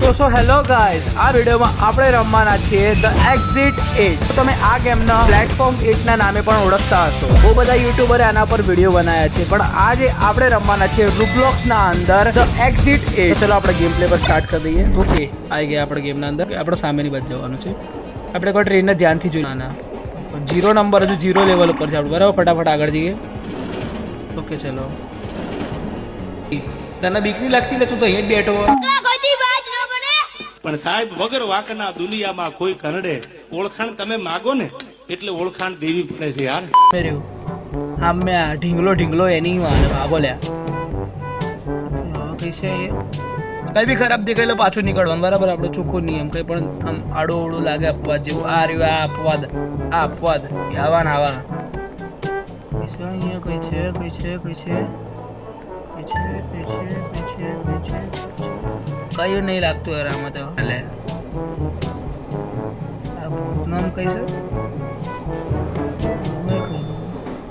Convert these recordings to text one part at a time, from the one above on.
તો hello guys, આ વિડીયોમાં આપણે રમવાના છીએ ધ એક્ઝિટ 8. તમે આ ગેમના પ્લેટફોર્મ 8 ના નામે પણ ઓળખતા હશો. બહુ બધા યુટ્યુબરે આના પર વિડીયો બનાવ્યા છે, પણ આજે આપણે રમવાના છીએ રૂબલોક્સ ના અંદર ધ એક્ઝિટ 8. ચલો આપણે ગેમ પ્લે પર સ્ટાર્ટ કરી દઈએ. ઓકે, આવી ગયા આપણે ગેમના અંદર. આપણે સામેની બાજુ જવાનું છે. આપણે કોઈ ટ્રેનને ધ્યાનથી જોવાના. 0 નંબર હજુ 0 લેવલ ઉપર છે આપણું, બરાબર? ફટાફટ આગળ જઈએ. ઓકે, ચલો. તને બીક નહીં લાગતી? તું તો અહીંયા જ બેઠો હોય. પણ સાહેબ, વગર વાંકના દુનિયામાં કોઈ કરડે. ઓળખાણ તમે માગો ને એટલે ઓળખાણ દેવી પડે છે યાર. મેર્યું હા, મેં ઢીંગલો એની વાને આ બોલ્યા કઈ છે કઈ બી ખરાબ દેખાય પાછું નીકળવાનું, બરાબર? આપણે ચોખ્ખો નિયમ. કઈ પણ આમ આડું ઓળું લાગે અપવાદ જેવું. આ રહ્યું આ અપવાદ આવા ને આવા. અહીંયા કઈ છે કઈ નહીં લાગતું યાર આમાં તો. હાલે નામ કઈ છે?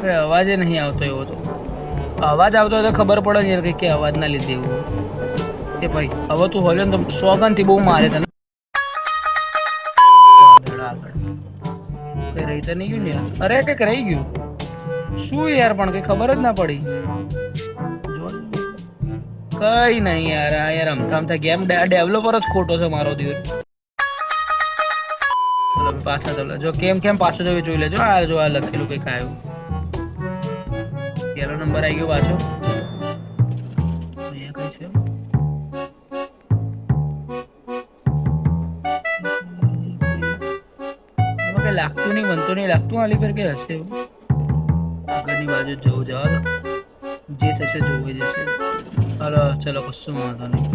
કઈ અવાજ નહીં આવતો. એવો તો અવાજ આવતો હોય તો ખબર પડે ને યાર કે અવાજ ના લીધે એવું. એ ભાઈ હવે તું હોલ્યો ને તો સોગનથી બહુ મારે તને. કઈ રહી તો નહીં ગયું ને યાર. અરે કઈક રહી ગયું શું યાર? પણ કઈ ખબર જ ના પડી. કઈ નહીં યાર. આ યાર અમથા ગેમ ડેવલપર જ ખોટો છે મારો દિવસ. ચલો પાછા ચલો. જો કેમ પાછો જવું જોઈ લેજો. આ જો આ લખેલું કઈક આવ્યું. પેલો નંબર આવી ગયો પાછો. અહીંયા કઈ છે? કઈ લાગતું નહીં, બનતું નહીં લાગતું. આલી પર કઈ હશે આગળની બાજુ જવું. જવા દો, જે થશે જોવું જશે. હાલો ચલો, કશું વાંધો નહીં.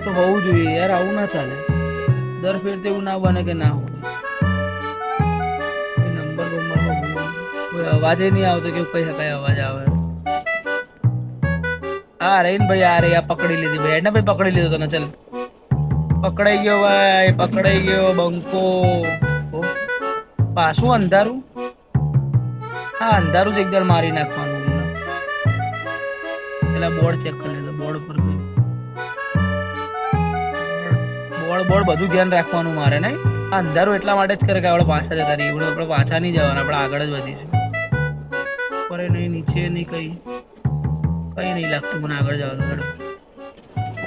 તો હોવું જોઈએ યાર, આવું ના ચાલે. દર ફેર એવું ના બને કે ના હોય. નંબર કોઈ અવાજ નહીં આવતો કે કઈ શકાય અવાજ આવે. હા રહી ને ભાઈ, આ રહી. આ પકડી લીધી ભાઈ. એને ભાઈ પકડી લીધો તને. ચાલ પકડાઈ ગયો ભાઈ, પકડાઈ ગયો બંકો. પાછું અંધારું. હા અંધારું જ એકદમ મારી નાખવાનું. પેલા બોર્ડ ચેક કરી લેતો. બોર્ડ પર બોર્ડ બધું ધ્યાન રાખવાનું મારે. નહીં આ અંધારું એટલા માટે જ કરે કે આપણે પાછા જતા રહીએ. આપણે પાછા નહીં જવાના, આપણે આગળ જ વધીશું. પર નહીં નીચે નહીં કઈ નહીં લાગતું મને આગળ જવાનું.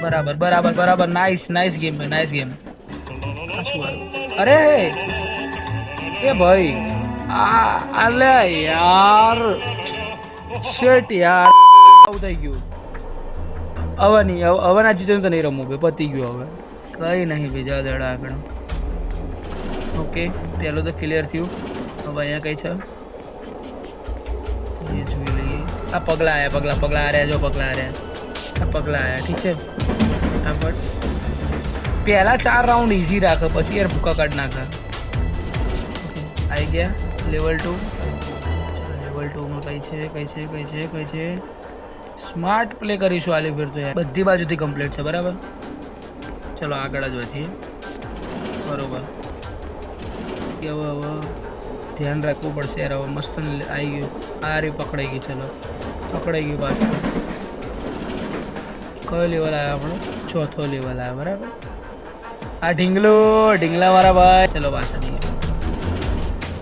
બરાબર. નાઇસ ગેમ ભાઈ, નાઇસ ગેમ. અરે એ ભાઈ આલે યાર, શેટ યાર, આવું થઈ ગયું. હવે ના ચીજો તો નહીં રમવું ભાઈ, પતી ગયું. હવે કઈ નહીં બીજા દડા આગળ. ઓકે, પેલું તો ક્લિયર થયું. હવે અહીંયા કઈ છે એ જોઈ લઈએ. આ પગલા આવ્યા. જો પગલા આવ્યા. ઠીક છે. ફટાફટ પહેલા 4 રાઉન્ડ ઈઝી રાખે, પછી યાર ભૂકા કાઢ નાખે. આવી ગયા લેવલ 2 માં. કઈ છે? સ્માર્ટ પ્લે કરીશું આલી ફેર તો યાર. બધી બાજુથી કમ્પ્લીટ છે, બરાબર? ચલો આગળ જ વધીએ. બરોબર. હવે ધ્યાન રાખવું પડશે યાર. હવે મસ્ત આવી ગયું. આ રી પકડાઈ ગઈ. ચલો પકડાઈ ગયું પાછું. કયો લેવલ આવ્યો આપણો? 4થો લેવલ આવ્યો, બરાબર? આ ઢીંગલા મારા ભાઈ. ચલો પાછા જઈએ.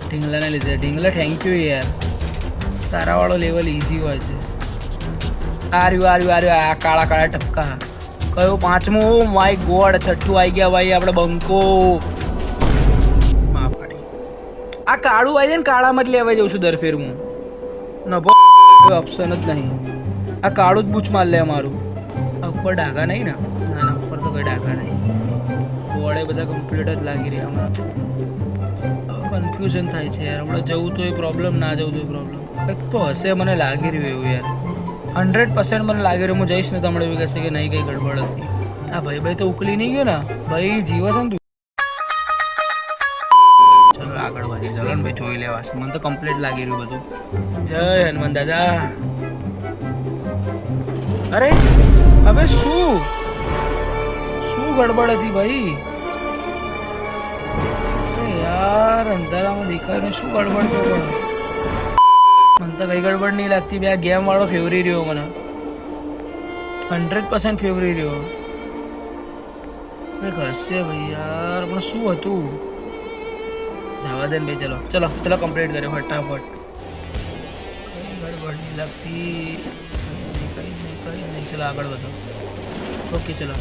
ઢીંગલાને લીધે. ઢીંગલા થેન્ક યુ યાર. તારાવાળો લેવલ ઇઝી હોય છે. આ રહ્યું. આ કાળા ટપકા. કયો? 5મો. Oh my God. 6થું આવી ગયા ભાઈ આપણે. બંકો માં પાડી. આ કાળું આવી જાય ને, કાળામાં જ લેવા જઉં છું દર ફેર હું. નભો કોઈ ઓપ્શન જ નહીં. આ કાળું જ બૂચ માર લે મારું. ઉપર ડાઘા નહીં ને? ના ઉપર તો કોઈ ડાઘા નહીં. બોર્ડે બધા કમ્પ્લીટ જ લાગી રહ્યા. કન્ફ્યુઝન થાય છે યાર. આપણે જવું તો એ પ્રોબ્લેમ, ના જવું તો એ પ્રોબ્લેમ. કંઈક તો હશે, મને લાગી રહ્યું એવું યાર. 100% મને લાગી રહ્યું. હું જઈશ ને તમને એવું કહેશે કે નહીં, કંઈ ગડબડ હતી. હા ભાઈ તો ઉકલી નહીં ગયો ને ભાઈ. જીવો છે ને તું. ચલો આગળ વધી. ચલો ને ભાઈ, જોઈ લેવાશે. મને તો કમ્પ્લીટ લાગી રહ્યું બધું. જય હનુમાન દાદા. અરે હવે શું ગડબડ હતી ભાઈ? યાર અંધારામાં દેખાય શું ગડબડ થયો? મને તો કઈ ગડબડ નહીં લાગતી. બે આ ગેમ વાળો ફેવરી રહ્યો મને. 100% ફેવરી રહ્યો. કંઈક હશે ભાઈ યાર, પણ શું હતું? જવા દે ને ભાઈ. ચલો ચલો ચલો કમ્પ્લીટ કર્યો ફટાફટ. કઈ ગડબડ નહીં લાગતી. કઈ નહીં. ચલો આગળ વધો. ઓકે ચલો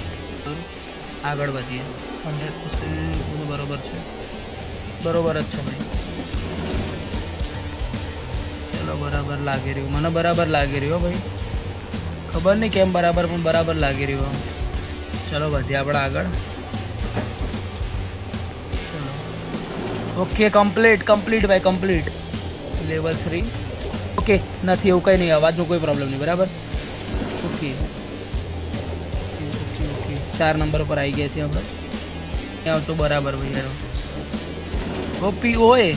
આગળ વધીએ. 100% બધું બરોબર છે. બરોબર જ છે ભાઈ. ચલો બરાબર લાગી રહ્યું, મને બરાબર લાગી રહ્યું ભાઈ. ખબર નહીં કેમ બરાબર, પણ બરાબર લાગી રહ્યું. ચલો વધીએ આપણે આગળ. ચલો ઓકે કમ્પ્લીટ ભાઈ કમ્પ્લીટ. Level 3 okay. નથી એવું કંઈ નહીં, અવાજનો કોઈ પ્રોબ્લેમ નહીં. બરાબર ઓકે. 4 નંબર પર આવી ગયા છીએ આપણે. ત્યાં તો બરાબર ભાઈ યાર. ઓપી ઓય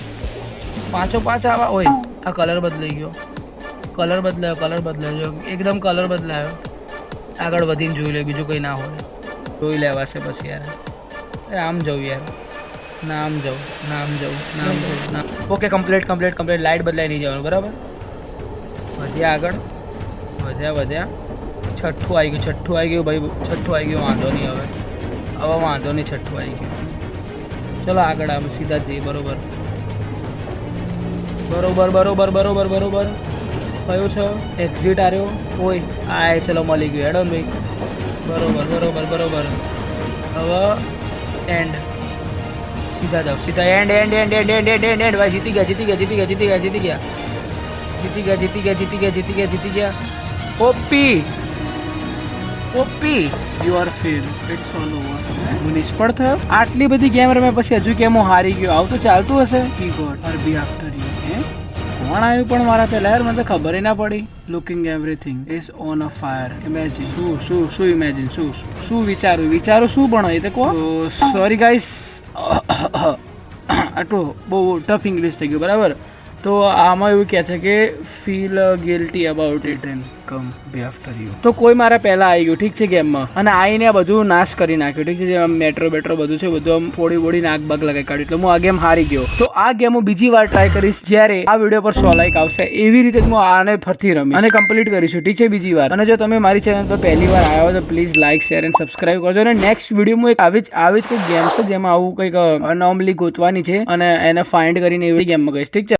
5 આવા. ઓય આ કલર બદલાઈ ગયો. કલર બદલાયો એકદમ. કલર બદલાયો. આગળ વધીને જોઈ લે, બીજું કંઈ ના હોય. જોઈ લેવાશે પછી યાર. આમ જવું યાર. ના આમ જવું. Okay complete. લાઇટ બદલાઈ નહીં જવાનું. બરાબર વધ્યા આગળ. વધ્યા. છઠ્ઠું આવી ગયું ભાઈ. છઠ્ઠું આવી ગયું. વાંધો નહીં હવે વાંધો નહીં. છઠ્ઠું આવી ગયું. ચલો આગળ આમ સીધા જઈએ. બરોબર કયું છે? એક્ઝિટ આવ્યો. ઓય આ ચલો મળી ગયું. હેડો ને ભાઈ. બરોબર હવે એન્ડ. સીધા જાઓ. એન્ડ ભાઈ. જીતી ગયા. OP you are fail. It's all over. હું નિષ્ફળ થયો. આટલી બધી ગેમ રમ્યા પછી હજુ કેમ હું હારી ગયો? આવું તો ચાલતું હશે. Key God are be after you. કોણ આવ્યું પણ મારા પહેલા યાર? મને તો ખબર ના પડી. Looking everything is on a fire. Imagine શું ઇમેજિન શું વિચારું શું પણ એ તો કહો. સોરી ગાઈસ, આટલું બહુ ટફ ઇંગ્લિશ થઈ ગયું. બરાબર તો આમાં એવું કહે છે કે feel guilty about it and come be after you. તો કોઈ મારા પહેલાં આવી ગયું, ઠીક છે, ગેમમાં, અને આવીને આ બધું નાશ કરી નાખ્યું, ઠીક છે. જે મેટ્રો બધું છે બધું આમ ફોડી નાક બાગ લગાવી કાઢ્યું. એટલે હું આ ગેમ હારી ગયો. તો આ ગેમ હું બીજી વાર ટ્રાય કરીશ જ્યારે આ વિડીયો પર 100 લાઈક આવશે. એવી રીતે હું આને ફરતી રમીશ અને કમ્પ્લીટ કરીશું, ઠીક છે, બીજી વાર. અને જો તમે મારી ચેનલ પર પહેલી વાર આવ્યા હો તો please like share and subscribe કરજો. અને નેક્સ્ટ વિડીયોમાં એક આવી જ કંઈક ગેમ છે જેમાં આવું કંઈક અનોમલી ગોતવાની છે અને એને ફાઇન્ડ કરીને એવી ગેમમાં કહીશ, ઠીક છે.